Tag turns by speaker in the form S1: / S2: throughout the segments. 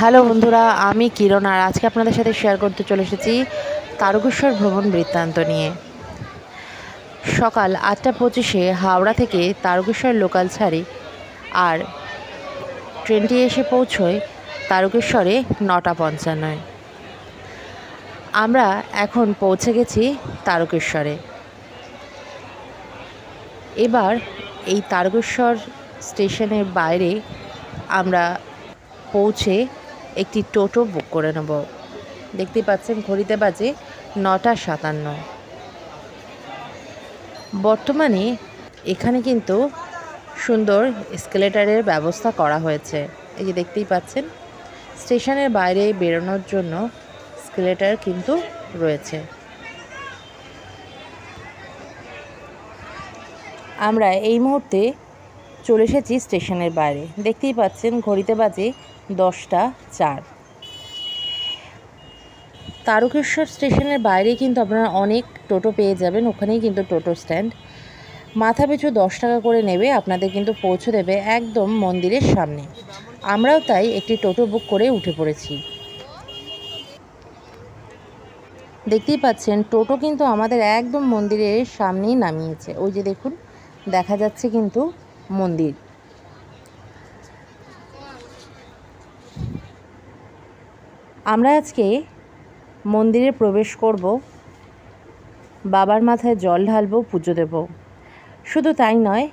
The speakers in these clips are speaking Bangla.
S1: হ্যালো বন্ধুরা, আমি কিরণ আর আজকে আপনাদের সাথে শেয়ার করতে চলে এসেছি তারকেশ্বর ভ্রমণ বৃত্তান্ত নিয়ে। সকাল 8:25-এ হাওড়া থেকে তারকেশ্বর লোকাল ছাড়ি আর ট্রেনটি এসে পৌঁছয় তারকেশ্বরে 9:55-এ। আমরা এখন পৌঁছে গেছি তারকেশ্বরে। এবার এই তারকেশ্বর স্টেশনের বাইরে আমরা পৌঁছে একটি টোটো বুক করে নেব। দেখতে পাচ্ছেন ঘড়িতে বাজে 9:57। বর্তমানে এখানে কিন্তু সুন্দর এসকেলেটারের ব্যবস্থা করা হয়েছে। এই যে দেখতেই পাচ্ছেন, স্টেশনের বাইরে বেরোনোর জন্য এসকেলেটার কিন্তু রয়েছে। আমরা এই মুহূর্তে চলে এসেছি স্টেশনের বাইরে। দেখতেই পাচ্ছেন ঘড়িতে বাজে 10:04। তারকেশ্বর স্টেশনের বাইরে কিন্তু আপনারা অনেক টোটো পেয়ে যাবেন। ওখানেই কিন্তু টোটো স্ট্যান্ড। মাথা পিছু 10 টাকা করে নেবে, আপনাদের কিন্তু পৌঁছে দেবে একদম মন্দিরের সামনে। আমরাও তাই একটি টোটো বুক করে উঠে পড়েছি। দেখতেই পাচ্ছেন টোটো কিন্তু আমাদের একদম মন্দিরের সামনেই নামিয়েছে। ওই যে দেখুন, দেখা যাচ্ছে কিন্তু মন্দির। আমরা আজকে মন্দিরে প্রবেশ করব, বাবার মাথায় জল ঢালবো, পুজো দেব। শুধু তাই নয়,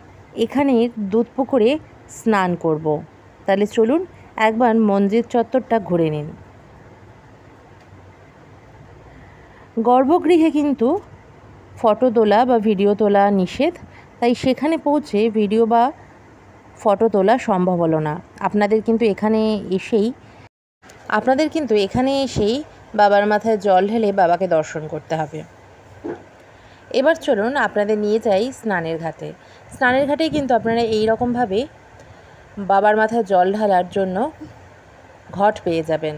S1: এখানের দুধ পুকুরে স্নান করব। তাহলে চলুন একবার মন্দির চত্বরটা ঘুরে নিন। গর্ভগৃহে কিন্তু ফটো তোলা বা ভিডিও তোলা নিষেধ, তাই সেখানে পৌঁছে ভিডিও বা ফটো তোলা সম্ভব হলো না। আপনাদের কিন্তু এখানে এসেই বাবার মাথায় জল ঢেলে বাবাকে দর্শন করতে হবে। এবার চলুন আপনাদের নিয়ে যাই স্নানের ঘাটে। স্নানের ঘাটেই কিন্তু আপনারা এই রকমভাবে বাবার মাথায় জল ঢালার জন্য ঘট পেয়ে যাবেন।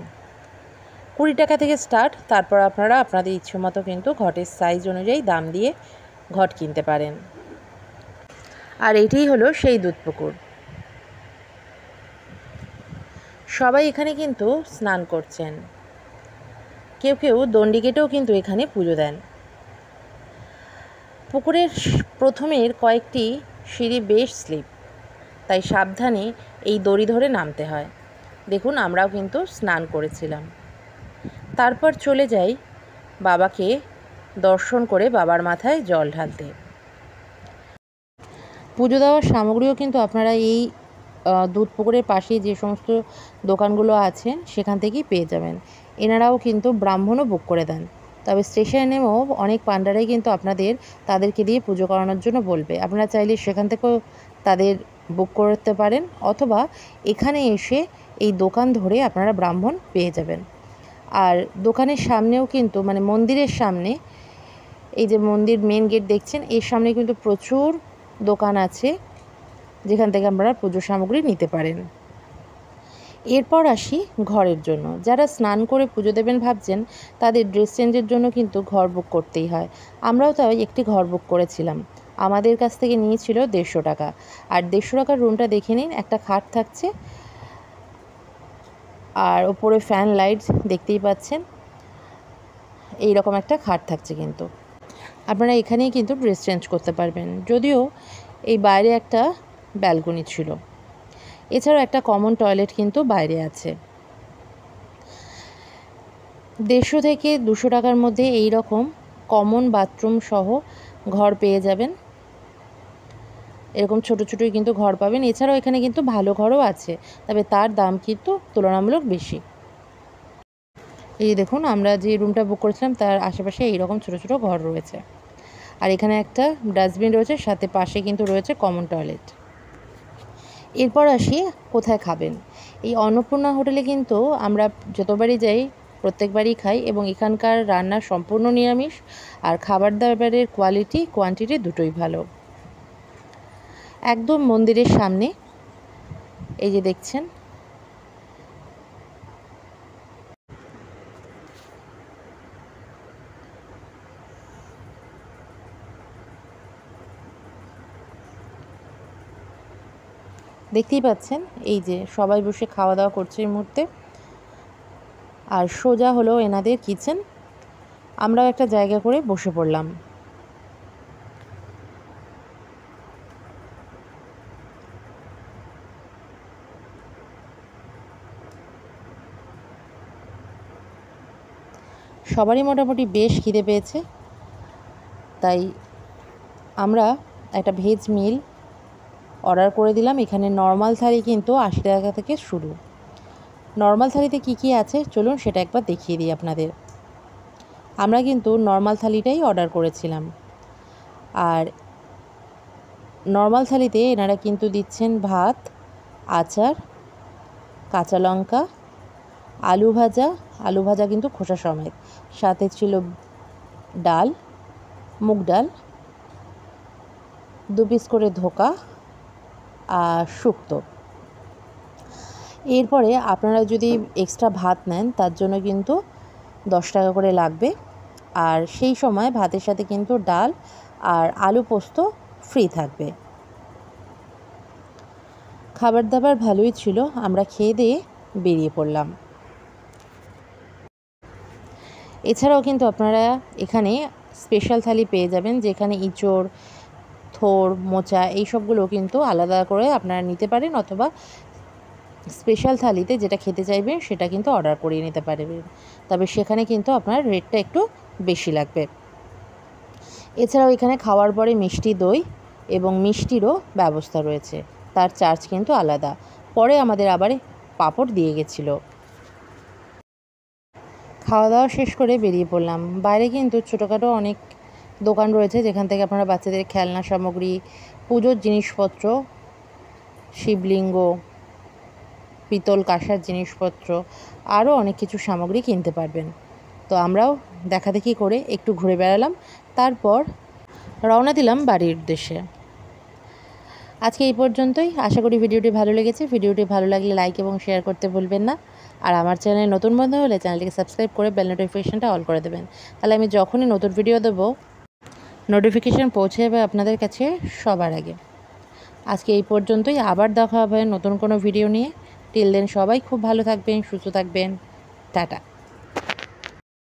S1: 20 টাকা থেকে স্টার্ট। তারপর আপনারা আপনাদের ইচ্ছে মতো কিন্তু ঘটের সাইজ অনুযায়ী দাম দিয়ে ঘট কিনতে পারেন। আর এটাই হলো সেই দুধ পুকুর। সবাই এখানে কিন্তু স্নান করছেন। কেউ কেউ দণ্ডিকেটেও কিন্তু এখানে পুজো দেন। পুকুরের প্রথমের কয়েকটি সিঁড়ি বেশ স্লিপ, তাই সাবধানে এই দড়ি ধরে নামতে হয়। দেখুন, আমরাও কিন্তু স্নান করেছিলাম। তারপর চলে যাই বাবাকে দর্শন করে বাবার মাথায় জল ঢালতে। পুজো দেওয়ার সামগ্রীও কিন্তু আপনারা এই দুধ পুকুরের পাশেই যে সমস্ত দোকানগুলো আছে সেখান থেকেই পেয়ে যাবেন। এনারাও কিন্তু ব্রাহ্মণও বুক করে দেন। তবে স্টেশনে নেমেও অনেক পান্ডারাই কিন্তু তাদেরকে দিয়ে পুজো করানোর জন্য বলবে। আপনারা চাইলে সেখান থেকেও তাদের বুক করতে পারেন, অথবা এখানে এসে এই দোকান ধরে আপনারা ব্রাহ্মণ পেয়ে যাবেন। আর দোকানের সামনেও কিন্তু মন্দিরের সামনে, এই যে মন্দির মেন গেট দেখছেন, এর সামনে কিন্তু প্রচুর দোকান আছে যেখান থেকে আপনারা পুজো সামগ্রী নিতে পারেন। এরপর আসি ঘরের জন্য। যারা স্নান করে পুজো দেবেন ভাবছেন, তাদের ড্রেস চেঞ্জের জন্য কিন্তু ঘর বুক করতেই হয়। আমরাও তাই একটি ঘর বুক করেছিলাম। আমাদের কাছ থেকে নিয়েছিল 150 টাকা। আর 150 টাকার রুমটা দেখে নিন। একটা খাট থাকছে আর ওপরে ফ্যান লাইট দেখতেই পাচ্ছেন। এই রকম একটা খাট থাকছে। কিন্তু আপনারা এখানেই কিন্তু ড্রেস চেঞ্জ করতে পারবেন। যদিও এই বাইরে একটা ব্যালকনি ছিল। এছাড়াও একটা কমন টয়লেট কিন্তু বাইরে আছে। 150 থেকে 200 টাকার মধ্যে এই রকম কমন বাথরুম সহ ঘর পেয়ে যাবেন। এরকম ছোটো ছোটোই কিন্তু ঘর পাবেন। এছাড়াও এখানে কিন্তু ভালো ঘরও আছে, তবে তার দাম কিন্তু তুলনামূলক বেশি। এই দেখুন, আমরা যে রুমটা বুক করেছিলাম তার আশেপাশে এইরকম ছোটো ছোটো ঘর রয়েছে। আর এখানে একটা ডাস্টবিন রয়েছে, সাথে পাশে কিন্তু রয়েছে কমন টয়লেট। এরপর আসি কোথায় খাবেন। এই অন্নপূর্ণা হোটেলে কিন্তু আমরা যতবারই যাই প্রত্যেকবারই খাই, এবং এখানকার রান্না সম্পূর্ণ নিরামিষ, আর খাবার দাবারের কোয়ান্টিটি দুটোই ভালো। একদম মন্দিরের সামনে এই যে দেখছেন, দেখতেই পাচ্ছেন এই যে সবাই বসে খাওয়া দাওয়া করছে এই মুহূর্তে। আর সোজা হলো এনাদের কিচেন। আমরাও একটা জায়গা করে বসে পড়লাম। সবারই মোটামুটি বেশ খিদে পেয়েছে, তাই আমরা একটা ভেজ মিল অর্ডার করে দিলাম। এখানে নর্মাল থালি কিন্তু 80 টাকা থেকে শুরু। নর্মাল থালিতে কি কি আছে চলুন সেটা একবার দেখিয়ে দিই আপনাদের। আমরা কিন্তু নর্মাল থালিটাই অর্ডার করেছিলাম। আর নর্মাল থালিতে এনারা কিন্তু দিচ্ছেন ভাত, আচার, কাঁচা লঙ্কা, আলু ভাজা কিন্তু খোসা সমেত, সাথে ছিল ডাল, মুগ ডাল, 2 পিস করে ধোকা আর শুক্তো। এরপরে আপনারা যদি এক্সট্রা ভাত নেন তার জন্য কিন্তু 10 টাকা করে লাগবে। আর সেই সময় ভাতের সাথে কিন্তু ডাল আর আলু পোস্ত ফ্রি থাকবে। খাবার দাবার ভালোই ছিল, আমরা খেয়ে দিয়ে বেরিয়ে পড়লাম। এছাড়াও কিন্তু আপনারা এখানে স্পেশাল থালি পেয়ে যাবেন, যেখানে ইঁচড়, থোড়, মোচা এই সবগুলো কিন্তু আলাদা করে আপনারা নিতে পারেন, অথবা স্পেশাল থালিতে যেটা খেতে চাইবেন সেটা কিন্তু অর্ডার করিয়ে নিতে পারবেন। তবে সেখানে কিন্তু আপনার রেটটা একটু বেশি লাগবে। এছাড়াও এখানে খাওয়ার পরে মিষ্টি দই এবং মিষ্টিরও ব্যবস্থা রয়েছে, তার চার্জ কিন্তু আলাদা। পরে আমাদের আবার পাঁপড় দিয়ে গেছিলো। খাওয়া দাওয়া শেষ করে বেরিয়ে পড়লাম। বাইরে কিন্তু ছোটোখাটো অনেক দোকান রয়েছে, যেখান থেকে আপনারা বাচ্চাদের খেলনা সামগ্রী, পুজোর জিনিসপত্র, শিবলিঙ্গ, পিতল কাঁসার জিনিসপত্র, আরও অনেক কিছু সামগ্রী কিনতে পারবেন। তো আমরাও দেখাদেখি করে একটু ঘুরে বেড়ালাম, তারপর রওনা দিলাম বাড়ির উদ্দেশ্যে। আজকে এই পর্যন্তই। আশা করি ভিডিওটি ভালো লেগেছে। ভিডিওটি ভালো লাগলে লাইক এবং শেয়ার করতে ভুলবেন না। আর আমার চ্যানেলে নতুন বন্ধু হলে চ্যানেলটিকে সাবস্ক্রাইব করে বেল নোটিফিকেশানটা অল করে দেবেন, তাহলে আমি যখনই নতুন ভিডিও দেবো নোটিফিকেশান পৌঁছে যাবে আপনাদের কাছে সবার আগে। আজকে এই পর্যন্তই, আবার দেখা হবে নতুন কোনো ভিডিও নিয়ে। টিল দেন সবাই খুব ভালো থাকবেন, সুস্থ থাকবেন। টাটা।